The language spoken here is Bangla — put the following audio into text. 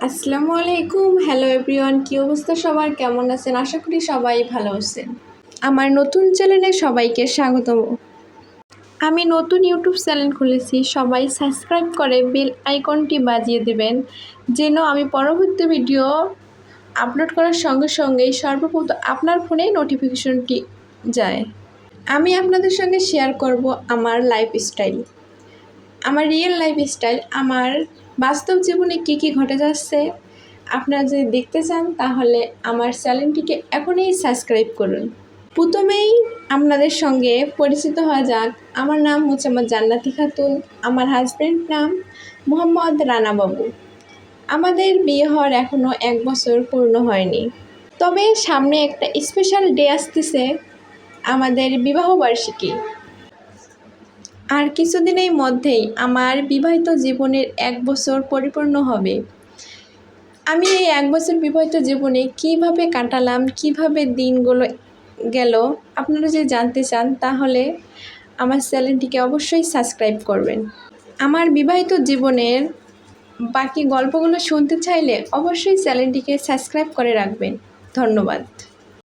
আসসালামু আলাইকুম। হ্যালো এভরিওয়ান, কী অবস্থা সবার, কেমন আছেন? আশা করি সবাই ভালো আছেন। আমার নতুন চ্যানেলে সবাইকে স্বাগতম। আমি নতুন ইউটিউব চ্যানেল খুলেছি, সবাই সাবস্ক্রাইব করে বেল আইকনটি বাজিয়ে দেবেন যেন আমি পরবর্তী ভিডিও আপলোড করার সঙ্গে সঙ্গেই সর্বপ্রথম আপনার ফোনে নোটিফিকেশনটি যায়। আমি আপনাদের সঙ্গে শেয়ার করব আমার লাইফস্টাইল, আমার রিয়েল লাইফস্টাইল, আমার বাস্তব জীবনে কী কী ঘটে যাচ্ছে। আপনারা যদি দেখতে চান তাহলে আমার চ্যানেলটিকে এখনই সাবস্ক্রাইব করুন। প্রথমেই আপনাদের সঙ্গে পরিচিত হওয়া যাক। আমার নাম মোসাম্মদ জান্নাতি খাতুন, আমার হাজব্যান্ড নাম মোহাম্মদ রানা বাবু। আমাদের বিয়ে হওয়ার এখনও 1 বছর পূর্ণ হয়নি, তবে সামনে একটা স্পেশাল ডে আসতেছে, আমাদের বিবাহবার্ষিকী। আর কিছুদিনের মধ্যেই আমার বিবাহিত জীবনের 1 বছর পরিপূর্ণ হবে। আমি এই 1 বছর বিবাহিত জীবনে কিভাবে কাটালাম, কিভাবে দিনগুলো গেল, আপনারা যদি জানতে চান তাহলে আমার চ্যানেলটিকে অবশ্যই সাবস্ক্রাইব করবেন। আমার বিবাহিত জীবনের বাকি গল্পগুলো শুনতে চাইলে অবশ্যই চ্যানেলটিকে সাবস্ক্রাইব করে রাখবেন। ধন্যবাদ।